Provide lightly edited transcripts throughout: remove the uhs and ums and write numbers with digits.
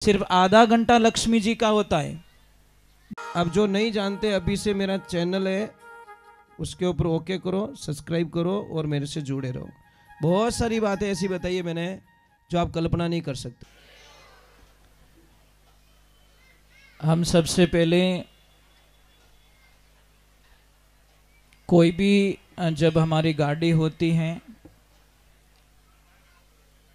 सिर्फ आधा घंटा लक्ष्मी जी का होता है। अब जो नहीं जानते, अभी से मेरा चैनल है उसके ऊपर ओके करो, सब्सक्राइब करो और मेरे से जुड़े रहो। बहुत सारी बातें ऐसी बताई है मैंने जो आप कल्पना नहीं कर सकते। हम सबसे पहले कोई भी जब हमारी गाड़ी होती है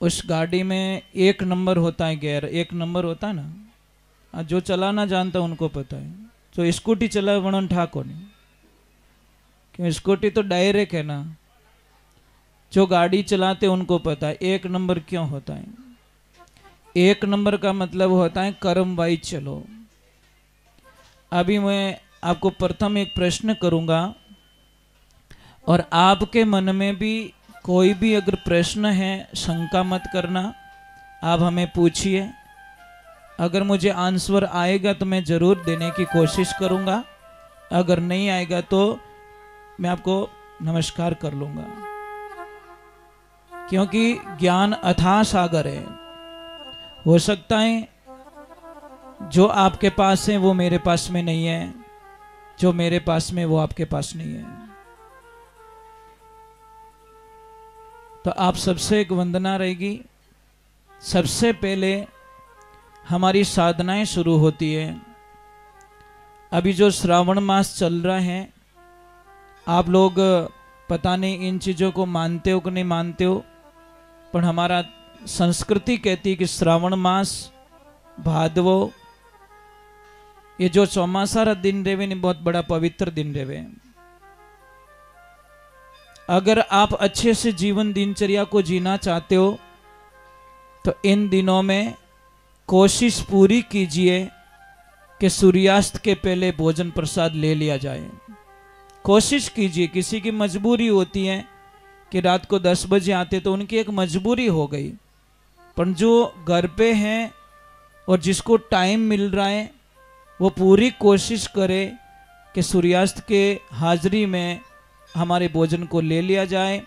उस गाड़ी में एक नंबर होता है, गियर एक नंबर होता है ना। जो चलाना जानता उनको पता है। जो स्कूटी चलाए वणन ठाको नहीं, क्यों स्कूटी तो डायरेक्ट है ना। जो गाड़ी चलाते उनको पता है एक नंबर क्यों होता है। एक नंबर का मतलब होता है कर्म वाइज चलो। अभी मैं आपको प्रथम एक प्रश्न करूंगा और आपके मन में भी कोई भी अगर प्रश्न है शंका मत करना, आप हमें पूछिए। अगर मुझे आंसर आएगा तो मैं ज़रूर देने की कोशिश करूंगा, अगर नहीं आएगा तो मैं आपको नमस्कार कर लूंगा, क्योंकि ज्ञान अथाह सागर है। हो सकता है जो आपके पास है वो मेरे पास में नहीं है, जो मेरे पास में वो आपके पास नहीं है। तो आप सबसे एक वंदना रहेगी। सबसे पहले हमारी साधनाएं शुरू होती है। अभी जो श्रावण मास चल रहा है, आप लोग पता नहीं इन चीज़ों को मानते हो कि नहीं मानते हो, पर हमारा संस्कृति कहती है कि श्रावण मास भादवो ये जो चौमासारा दिन रेवे नहीं, बहुत बड़ा पवित्र दिन रेवे। अगर आप अच्छे से जीवन दिनचर्या को जीना चाहते हो तो इन दिनों में कोशिश पूरी कीजिए कि सूर्यास्त के पहले भोजन प्रसाद ले लिया जाए। कोशिश कीजिए। किसी की मजबूरी होती है कि रात को 10 बजे आते, तो उनकी एक मजबूरी हो गई। पर जो घर पे हैं और जिसको टाइम मिल रहा है वो पूरी कोशिश करे कि सूर्यास्त के हाजिरी में हमारे भोजन को ले लिया जाए,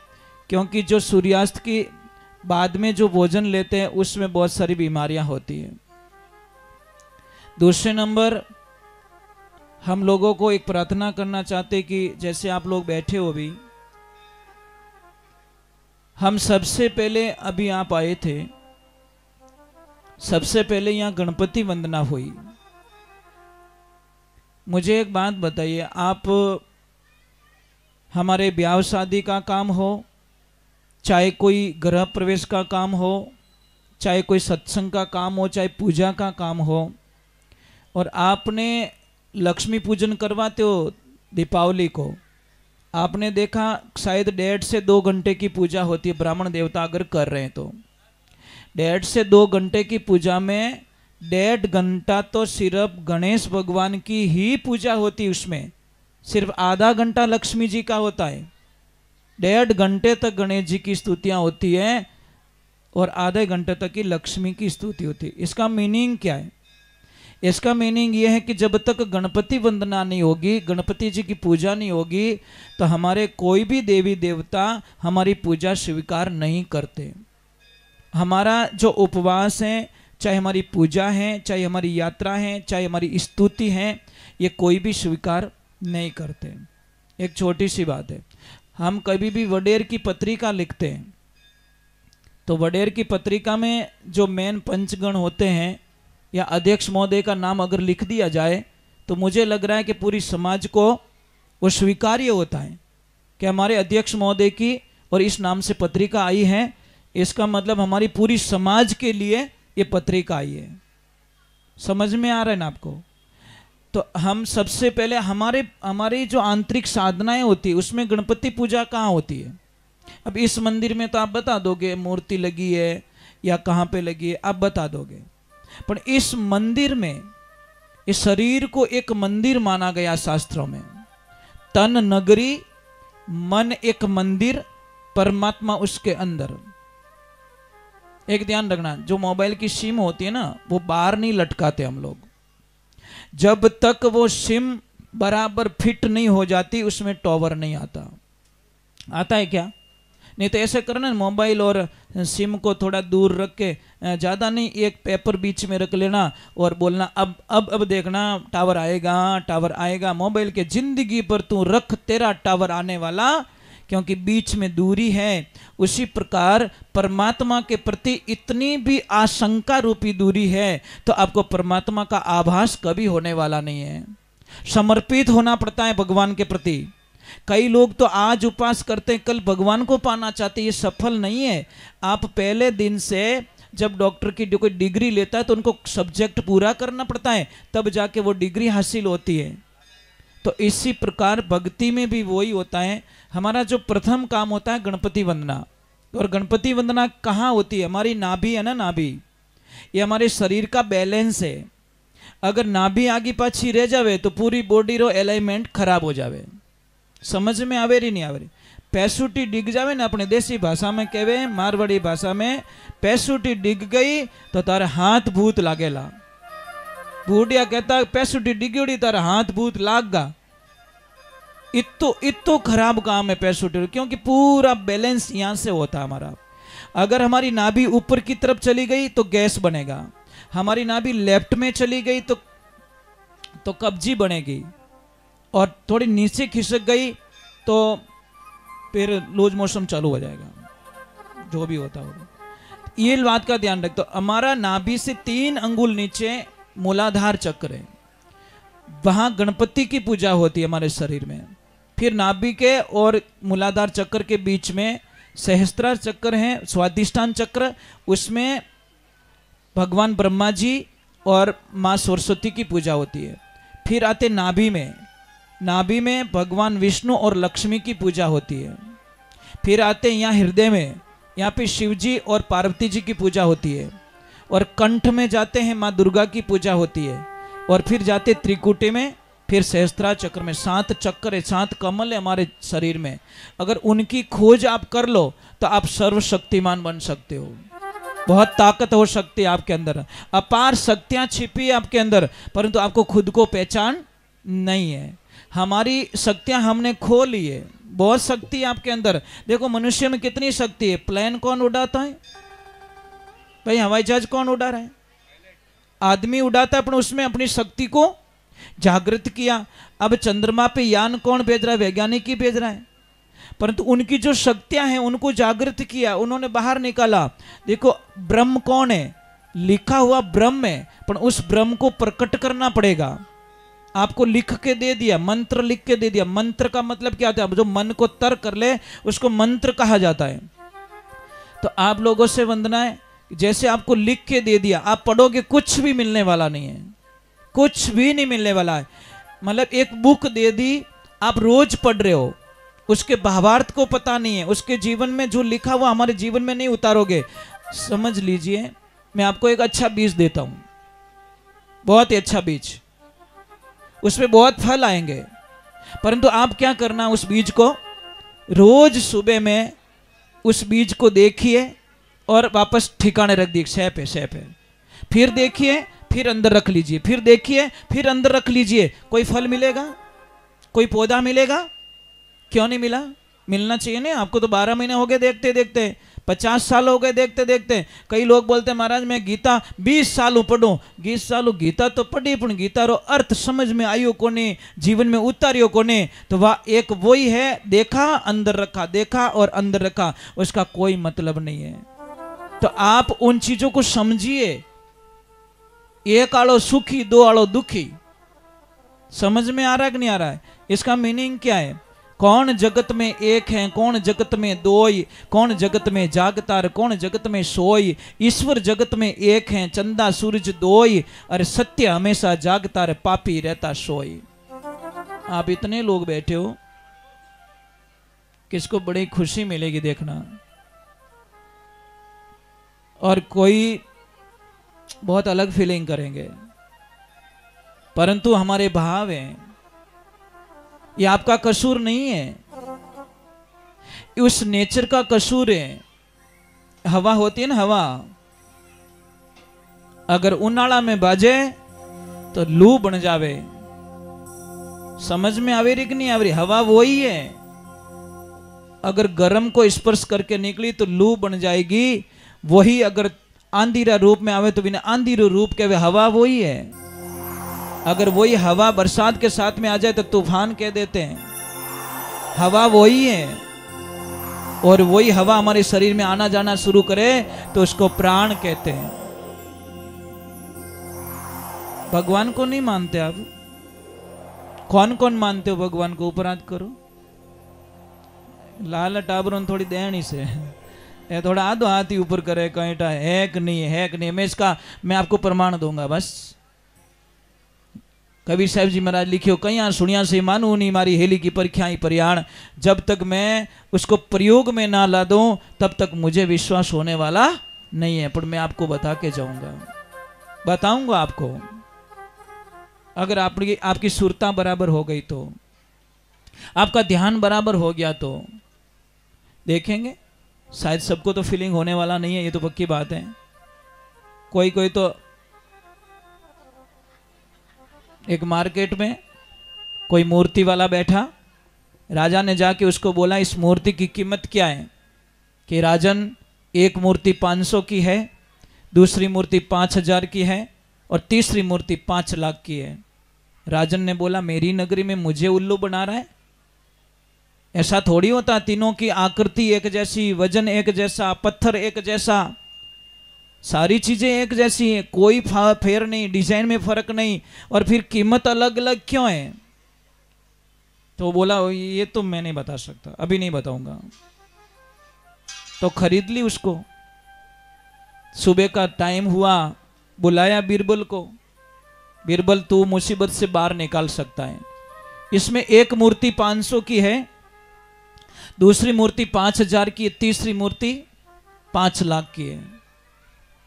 क्योंकि जो सूर्यास्त की बाद में जो भोजन लेते हैं उसमें बहुत सारी बीमारियां होती हैं। दूसरे नंबर, हम लोगों को एक प्रार्थना करना चाहते कि जैसे आप लोग बैठे हो भी, हम सबसे पहले अभी आप आए थे, सबसे पहले यहाँ गणपति वंदना हुई। मुझे एक बात बताइए, आप हमारे ब्याह शादी का काम हो, चाहे कोई गृह प्रवेश का काम हो, चाहे कोई सत्संग का काम हो, चाहे पूजा का काम हो, और आपने लक्ष्मी पूजन करवाते हो दीपावली को, आपने देखा शायद 1.5 से 2 घंटे की पूजा होती है। ब्राह्मण देवता अगर कर रहे हैं तो 1.5 से 2 घंटे की पूजा में 1.5 घंटा तो सिर्फ गणेश भगवान की ही पूजा होती है। उसमें सिर्फ आधा घंटा लक्ष्मी जी का होता है। 1.5 घंटे तक गणेश जी की स्तुतियां होती है और आधे घंटे तक की लक्ष्मी की स्तुति होती है। इसका मीनिंग क्या है? इसका मीनिंग यह है कि जब तक गणपति वंदना नहीं होगी, गणपति जी की पूजा नहीं होगी, तो हमारे कोई भी देवी देवता हमारी पूजा स्वीकार नहीं करते। हमारा जो उपवास है, चाहे हमारी पूजा है, चाहे हमारी यात्रा है, चाहे हमारी स्तुति है, ये कोई भी स्वीकार नहीं करते। एक छोटी सी बात है, हम कभी भी वडेर की पत्रिका लिखते हैं तो वडेर की पत्रिका में जो मेन पंचगण होते हैं या अध्यक्ष महोदय का नाम अगर लिख दिया जाए तो मुझे लग रहा है कि पूरी समाज को वो स्वीकार्य होता है कि हमारे अध्यक्ष महोदय की और इस नाम से पत्रिका आई है। इसका मतलब हमारी पूरी समाज के लिए ये पत्रिका आई है। समझ में आ रहा है ना आपको? तो हम सबसे पहले हमारी जो आंतरिक साधनाएं होती है उसमें गणपति पूजा कहाँ होती है? अब इस मंदिर में तो आप बता दोगे मूर्ति लगी है या कहाँ पे लगी है, आप बता दोगे। पर इस मंदिर में, इस शरीर को एक मंदिर माना गया शास्त्रों में। तन नगरी, मन एक मंदिर, परमात्मा उसके अंदर। एक ध्यान रखना, जो मोबाइल की सिम होती है ना, वो बाहर नहीं लटकाते हम लोग। जब तक वो सिम बराबर फिट नहीं हो जाती उसमें टॉवर नहीं आता। आता है क्या? नहीं तो ऐसे करना, मोबाइल और सिम को थोड़ा दूर रख के, ज़्यादा नहीं, एक पेपर बीच में रख लेना और बोलना अब देखना टावर आएगा, टावर आएगा। मोबाइल के जिंदगी पर तू रख, तेरा टावर आने वाला, क्योंकि बीच में दूरी है। उसी प्रकार परमात्मा के प्रति इतनी भी आशंका रूपी दूरी है तो आपको परमात्मा का आभास कभी होने वाला नहीं है। समर्पित होना पड़ता है भगवान के प्रति। कई लोग तो आज उपास करते हैं, कल भगवान को पाना चाहते हैं, ये सफल नहीं है। आप पहले दिन से जब डॉक्टर की कोई डिग्री लेता है तो उनको सब्जेक्ट पूरा करना पड़ता है, तब जाके वो डिग्री हासिल होती है। तो इसी प्रकार भक्ति में भी वही होता है। हमारा जो प्रथम काम होता है गणपति वंदना। और गणपति वंदना कहाँ होती है? हमारी नाभि है ना, नाभि, ये हमारे शरीर का बैलेंस है। अगर नाभि आगे पाछी रह जावे तो पूरी बॉडी रो एलाइनमेंट खराब हो जावे। समझ में आवे रही नहीं आवे? पैसूटी डिग जावे ना, अपने देसी भाषा में कहवे, मारवाड़ी भाषा में, पैसूटी डिग गई तो तारे हाथ भूत लागेला। बूढ़िया कहता पैसूटी डिगड़ी तारे हाथ भूत लागगा। इतो खराब काम है पैसूटी, क्योंकि पूरा बैलेंस यहां से होता है हमारा। अगर हमारी नाभि ऊपर की तरफ चली गई तो गैस बनेगा, हमारी नाभि लेफ्ट में चली गई तो कब्जी बनेगी, और थोड़ी नीचे खिसक गई तो फिर लूज मोशन चालू हो जाएगा, जो भी होता होगा। ये बात का ध्यान रख। तो हमारा नाभि से 3 अंगुल नीचे मूलाधार चक्र है, वहां गणपति की पूजा होती है हमारे शरीर में। फिर नाभि के और मूलाधार चक्र के बीच में सहस्त्रार चक्र है, स्वादिष्ठान चक्र, उसमें भगवान ब्रह्मा जी और माँ सरस्वती की पूजा होती है। फिर आते नाभि में, नाभि में भगवान विष्णु और लक्ष्मी की पूजा होती है। फिर आते यहाँ हृदय में, यहाँ पे शिव जी और पार्वती जी की पूजा होती है। और कंठ में जाते हैं माँ दुर्गा की पूजा होती है। और फिर जाते त्रिकुटी में, फिर सहस्त्रार चक्र में। 7 चक्र है, 7 कमल है हमारे शरीर में। अगर उनकी खोज आप कर लो तो आप सर्वशक्तिमान बन सकते हो। बहुत ताकत हो सकती है आपके अंदर, अपार शक्तियां छिपी है आपके अंदर, परंतु आपको खुद को पहचान नहीं है। हमारी शक्तियां हमने खो ली है। बहुत शक्ति है आपके अंदर। देखो मनुष्य में कितनी शक्ति है। प्लेन कौन उड़ाता है भाई? हवाई जहाज कौन उड़ा रहा है? आदमी उड़ाता है, पर उसमें अपनी शक्ति को जागृत किया। अब चंद्रमा पे यान कौन भेज रहा है? वैज्ञानिक ही भेज रहा है, परंतु उनकी जो शक्तियां हैं उनको जागृत किया, उन्होंने बाहर निकाला। देखो ब्रह्म कौन है? लिखा हुआ ब्रह्म है, पर उस ब्रह्म को प्रकट करना पड़ेगा। आपको लिख के दे दिया, मंत्र लिख के दे दिया। मंत्र का मतलब क्या होता है? जो मन को तर कर ले उसको मंत्र कहा जाता है। तो आप लोगों से वंदना है, जैसे आपको लिख के दे दिया, आप पढ़ोगे कुछ भी मिलने वाला नहीं है, कुछ भी नहीं मिलने वाला है। मतलब एक बुक दे दी, आप रोज पढ़ रहे हो, उसके भावार्थ को पता नहीं है, उसके जीवन में जो लिखा हुआ हमारे जीवन में नहीं उतारोगे। समझ लीजिए मैं आपको एक अच्छा बीज देता हूं, बहुत ही अच्छा बीज, उसमें बहुत फल आएंगे, परंतु आप क्या करना, उस बीज को रोज सुबह में उस बीज को देखिए और वापस ठिकाने रख दिए, सह पे सह पे। फिर देखिए, फिर अंदर रख लीजिए, फिर देखिए, फिर अंदर रख लीजिए। कोई फल मिलेगा? कोई पौधा मिलेगा? क्यों नहीं मिला? मिलना चाहिए ना आपको। तो 12 महीने हो गए देखते देखते, 50 साल हो गए देखते देखते। कई लोग बोलते हैं महाराज मैं गीता 20 सालों पढ़ूं। 20 सालों गीता तो पढ़ी, पर गीता रो अर्थ समझ में आयो कोने, जीवन में उतारियो कोने। तो वह एक वही है, देखा अंदर रखा, देखा और अंदर रखा, उसका कोई मतलब नहीं है। तो आप उन चीजों को समझिए। एक आलो सुखी, 2 आलो दुखी। समझ में आ रहा है कि नहीं आ रहा है? इसका मीनिंग क्या है? कौन जगत में एक है, कौन जगत में दोई, कौन जगत में जागतार, कौन जगत में सोई। ईश्वर जगत में एक है, चंदा सूरज दोई, अरे सत्य हमेशा जागतार, पापी रहता सोई। आप इतने लोग बैठे हो, किसको बड़ी खुशी मिलेगी देखना। और कोई बहुत अलग फीलिंग करेंगे, परंतु हमारे भाव हैं। ये आपका कसूर नहीं है, उस नेचर का कसूर है। हवा होती है ना, हवा अगर उनाला में बाजे तो लू बन जावे। समझ में आवे रही कि नहीं आवे? हवा वही है। अगर गर्म को स्पर्श करके निकली तो लू बन जाएगी। वही अगर आंधीरा रूप में आवे तो बिना आंधीरो रूप के हवा वही है। अगर वही हवा बरसात के साथ में आ जाए तो तूफान कह देते हैं। हवा वही है, और वही हवा हमारे शरीर में आना जाना शुरू करे तो उसको प्राण कहते हैं। भगवान को नहीं मानते आप? कौन कौन मानते हो भगवान को? ऊपर हाथ करो। लाल टाबरों थोड़ी देनी से ये थोड़ा आधो हाथ ही ऊपर करे, कहीं है कि नहीं है कि नहीं। मैं आपको प्रमाण दूंगा बस। कबीर साहब जी महाराज लिखियो, कहीं सुनिया से मानू नहीं मारी हेली की परीक्षा परियाण। जब तक मैं उसको प्रयोग में ना ला दूं तब तक मुझे विश्वास होने वाला नहीं है। पर मैं आपको बता के जाऊंगा, बताऊंगा आपको। अगर आपकी सुरता बराबर हो गई तो, आपका ध्यान बराबर हो गया तो देखेंगे। शायद सबको तो फीलिंग होने वाला नहीं है, ये तो पक्की बात है। कोई कोई तो एक मार्केट में कोई मूर्ति वाला बैठा, राजा ने जाके उसको बोला इस मूर्ति की कीमत क्या है? कि राजन, एक मूर्ति 500 की है, दूसरी मूर्ति 5000 की है और तीसरी मूर्ति 5 लाख की है। राजन ने बोला मेरी नगरी में मुझे उल्लू बना रहा है? ऐसा थोड़ी होता, तीनों की आकृति एक जैसी, वजन एक जैसा, पत्थर एक जैसा, सारी चीजें एक जैसी हैं, कोई फेर नहीं, डिजाइन में फर्क नहीं, और फिर कीमत अलग अलग क्यों है? तो बोला ये तो मैं नहीं बता सकता, अभी नहीं बताऊंगा। तो खरीद ली उसको। सुबह का टाइम हुआ, बुलाया बीरबल को। बीरबल तू मुसीबत से बाहर निकाल सकता है। इसमें एक मूर्ति 500 की है, दूसरी मूर्ति 5000 की है, तीसरी मूर्ति 5 लाख की है।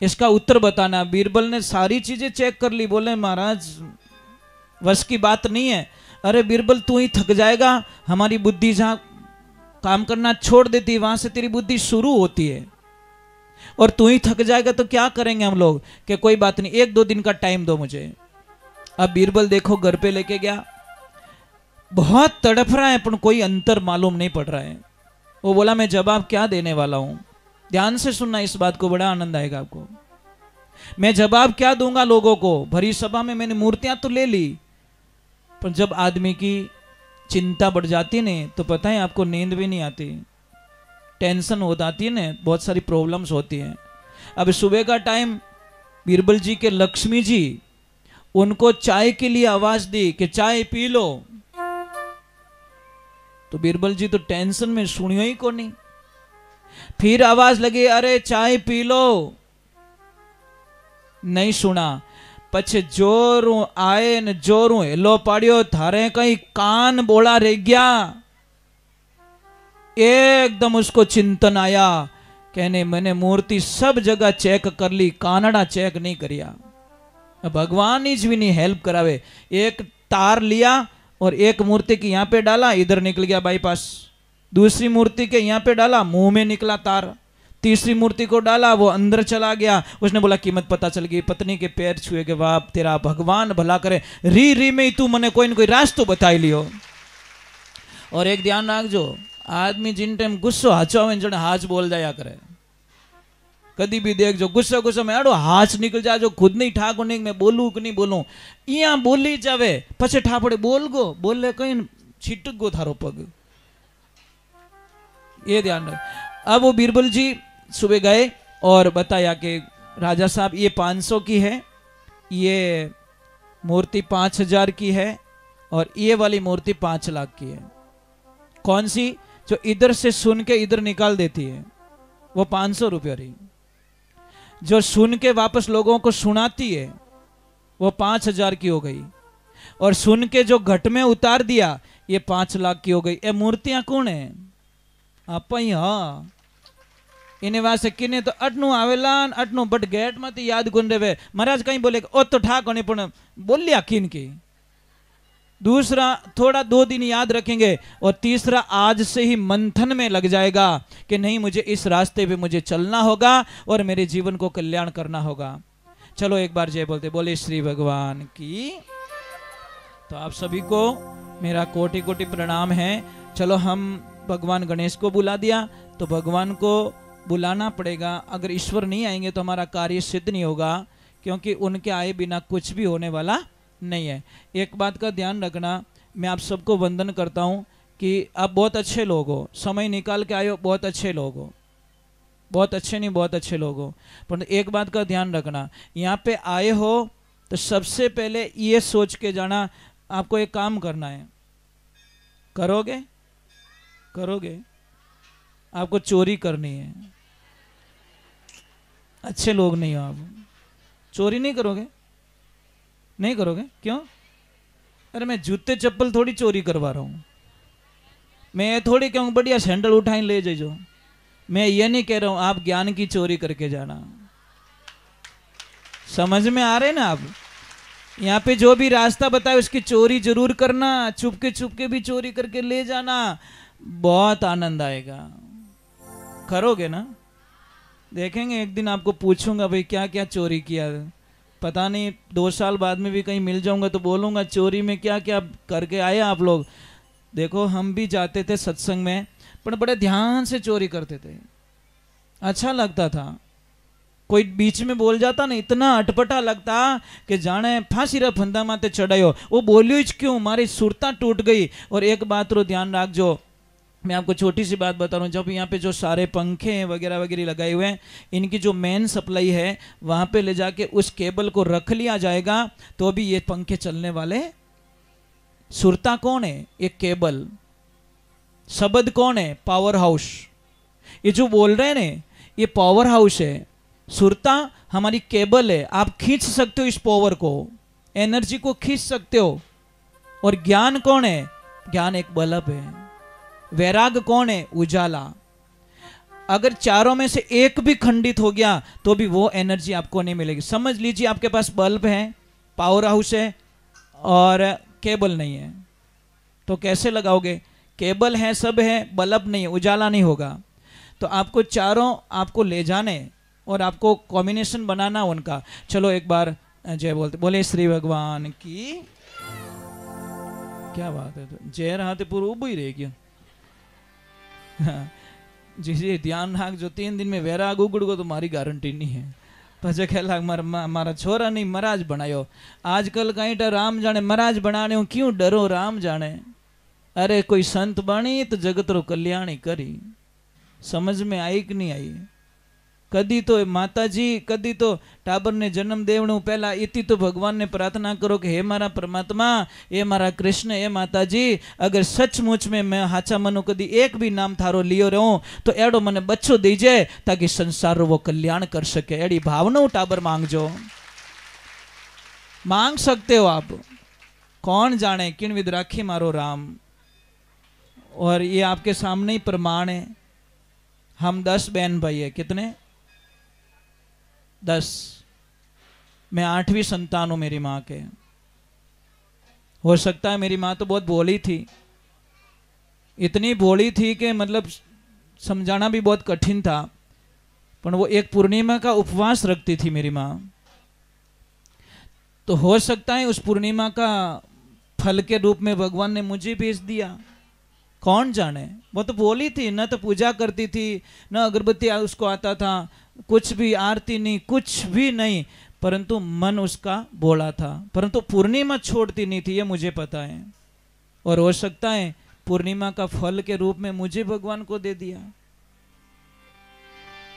इसका उत्तर बताना। बीरबल ने सारी चीजें चेक कर ली। बोले महाराज बस की बात नहीं है। अरे बीरबल तू ही थक जाएगा, हमारी बुद्धि जहां काम करना छोड़ देती है वहां से तेरी बुद्धि शुरू होती है, और तू ही थक जाएगा तो क्या करेंगे हम लोग? कि कोई बात नहीं, 1-2 दिन का टाइम दो मुझे। अब बीरबल देखो घर पे लेके गया, बहुत तड़फ रहा है पर कोई अंतर मालूम नहीं पड़ रहा है। वो बोला मैं जवाब क्या देने वाला हूं? ध्यान से सुनना इस बात को, बड़ा आनंद आएगा आपको। मैं जवाब क्या दूंगा लोगों को? भरी सभा में मैंने मूर्तियां तो ले ली, पर जब आदमी की चिंता बढ़ जाती है ना तो पता है आपको, नींद भी नहीं आती, टेंशन हो जाती है ना, बहुत सारी प्रॉब्लम्स होती हैं। अब सुबह का टाइम बीरबल जी के लक्ष्मी जी उनको चाय के लिए आवाज दी कि चाय पी लो। तो बीरबल जी तो टेंशन में सुनियो ही को नहीं। फिर आवाज लगी अरे चाय पी लो, नहीं सुना। पछे जोरू आए न जोरू हेलो पाड़ियो, थारे कहीं कान बोला रह गया। एकदम उसको चिंतन आया, कहने मैंने मूर्ति सब जगह चेक कर ली, कानड़ा चेक नहीं करिया। भगवान ही भी नहीं हेल्प करावे। एक तार लिया और एक मूर्ति के यहां पे डाला, इधर निकल गया बाईपास। दूसरी मूर्ति के यहां पे डाला, मुंह में निकला तार। तीसरी मूर्ति को डाला, वो अंदर चला गया। उसने बोला कीमत पता चल गई, पत्नी के पैर छुए के बाप तेरा भगवान भला करे, री री में ही तू मने कोई न कोई रास्तो बताई लियो। और एक ध्यान रखजो, आदमी जिन टाइम गुस्सो हाचो में जने हाच बोल जाया करे। कभी भी देख जो गुस्सा गुस्सा में आड़ो हाच निकल जाए, जो खुद नहीं ठाको नहीं मैं बोलूं कि नहीं बोलूं, यहाँ बोली जावे पछे ठापड़े बोल गो, बोले कहीं छिटक गो थारो पग। ये ध्यान रख। अब वो बीरबल जी सुबह गए और बताया कि राजा साहब ये 500 की है, ये मूर्ति 5000 की है और ये वाली मूर्ति 5 लाख की है। कौन सी? जो इधर से सुन के इधर निकाल देती है वो 500 रुपये रही, जो सुन के वापस लोगों को सुनाती है वो 5000 की हो गई, और सुन के जो घट में उतार दिया ये 5 लाख की हो गई। ये मूर्तियां कौन है? आप ही। हाँ, इन्हें वास्ते किने तो अटनू आवेला, अटनू बट गेट मत याद गुन रेवे। महाराज कहीं बोले ओ तो ठाक होने पण बोलिया किन की। दूसरा थोड़ा 2 दिन याद रखेंगे, और तीसरा आज से ही मंथन में लग जाएगा कि नहीं मुझे इस रास्ते पे मुझे चलना होगा और मेरे जीवन को कल्याण करना होगा। चलो एक बार जय बोलते, बोले श्री भगवान की। तो आप सभी को मेरा कोटि कोटि प्रणाम है। चलो हम भगवान गणेश को बुला दिया, तो भगवान को बुलाना पड़ेगा। अगर ईश्वर नहीं आएंगे तो हमारा कार्य सिद्ध नहीं होगा, क्योंकि उनके आए बिना कुछ भी होने वाला नहीं है। एक बात का ध्यान रखना, मैं आप सबको वंदन करता हूँ कि आप बहुत अच्छे लोग हो, समय निकाल के आए हो, बहुत अच्छे लोग हो, बहुत अच्छे नहीं बहुत अच्छे लोग हो। पर एक बात का ध्यान रखना, यहाँ पे आए हो तो सबसे पहले ये सोच के जाना आपको एक काम करना है। करोगे? करोगे? आपको चोरी करनी है। अच्छे लोग नहीं हो आप, चोरी नहीं करोगे? नहीं करोगे? क्यों? अरे मैं जूते चप्पल थोड़ी चोरी करवा रहा हूँ, मैं थोड़ी कहूँ बढ़िया सैंडल उठाई ले जाइए। मैं ये नहीं कह रहा हूँ आप ज्ञान की चोरी करके जाना। समझ में आ रहे ना आप? यहाँ पे जो भी रास्ता बताए उसकी चोरी जरूर करना, चुपके भी चोरी करके ले जाना, बहुत आनंद आएगा। करोगे ना? देखेंगे एक दिन आपको पूछूंगा भाई क्या क्या चोरी किया, पता नहीं 2 साल बाद में भी कहीं मिल जाऊंगा तो बोलूंगा चोरी में क्या क्या करके आए आप लोग। देखो हम भी जाते थे सत्संग में, पर बड़े ध्यान से चोरी करते थे, अच्छा लगता था। कोई बीच में बोल जाता ना, इतना अटपटा लगता कि जाने फांसी रा फंदा माते चढ़ायो, वो बोलियो ही क्यों, मारी सुरता टूट गई। और एक बात रो ध्यान रख, जो मैं आपको छोटी सी बात बता रहा हूँ, जब यहाँ पे जो सारे पंखे वगैरह वगैरह लगाए हुए हैं, इनकी जो मेन सप्लाई है वहाँ पे ले जाके उस केबल को रख लिया जाएगा तो भी ये पंखे चलने वाले। सुरता कौन है? एक केबल। शब्द कौन है? Power house. ये जो बोल रहे हैं ना, ये पावर हाउस है। सुरता हमारी केबल है, आप खींच सकते हो इस पावर को, एनर्जी को खींच सकते हो। और ज्ञान कौन है? ज्ञान एक बल्ब है। वैराग कौन है? उजाला। अगर चारों में से एक भी खंडित हो गया तो भी वो एनर्जी आपको नहीं मिलेगी। समझ लीजिए आपके पास बल्ब है, पावर हाउस है और केबल नहीं है, तो कैसे लगाओगे? केबल है, सब है, बल्ब नहीं है, उजाला नहीं होगा। तो आपको चारों आपको ले जाने और आपको कॉम्बिनेशन बनाना उनका। चलो एक बार जय बोलते, बोले श्री भगवान की। क्या बात है, तो जय रहा तो पूरा उब ही रह गया। जी ध्यान रख, जो 3 दिन में वैराग उगड़ को तो मारी गारंटी नहीं है। पछे कहला मारा छोरा नहीं महाराज बनायो। आजकल कहीं तो राम जाने महाराज बनाने हो, क्यों डरो? राम जाने। अरे कोई संत बनी तो जगत रो कल्याणी करी। समझ में आई कि नहीं आई? कदी तो माता जी, कदी तो टाबर ने जन्म देवणु पहला इति तो भगवान ने प्रार्थना करो कि हे मारा परमात्मा, हे मारा कृष्ण, हे माता जी, अगर सचमुच में मैं हाचा मनु कदी एक भी नाम थारो लियो रहूं तो एड़ो मने बच्चो दीजे ताकि संसार रो वो कल्याण कर सके। एड़ी भावना टाबर मांगजो। मांग सकते हो आप। कौन जाने किन विद राखी मारो राम। और ये आपके सामने ही प्रमाण है। हम 10 बहन भाई है। कितने? 10। मैं 8वीं संतान हूं मेरी माँ के। हो सकता है मेरी माँ तो बहुत भोली थी, इतनी भोली थी कि मतलब समझाना भी बहुत कठिन था। पर वो एक पूर्णिमा का उपवास रखती थी मेरी माँ। तो हो सकता है उस पूर्णिमा का फल के रूप में भगवान ने मुझे भेज दिया। कौन जाने। वो तो भोली थी, न तो पूजा करती थी, न अगरबत्ती उसको आता था, कुछ भी आरती नहीं, कुछ भी नहीं, परंतु मन उसका भोला था। परंतु पूर्णिमा छोड़ती नहीं थी, ये मुझे पता है। और हो सकता है पूर्णिमा का फल के रूप में मुझे भगवान को दे दिया।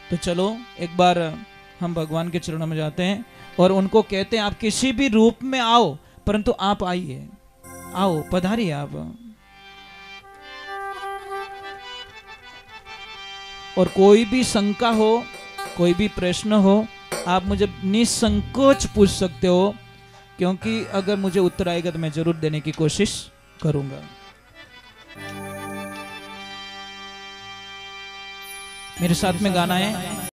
तो चलो एक बार हम भगवान के चरणों में जाते हैं और उनको कहते हैं आप किसी भी रूप में आओ, परंतु आप आइए, आओ, पधारिए आप। और कोई भी शंका हो, कोई भी प्रश्न हो, आप मुझे निसंकोच पूछ सकते हो, क्योंकि अगर मुझे उत्तर आएगा तो मैं जरूर देने की कोशिश करूंगा। मेरे साथ में गाना है।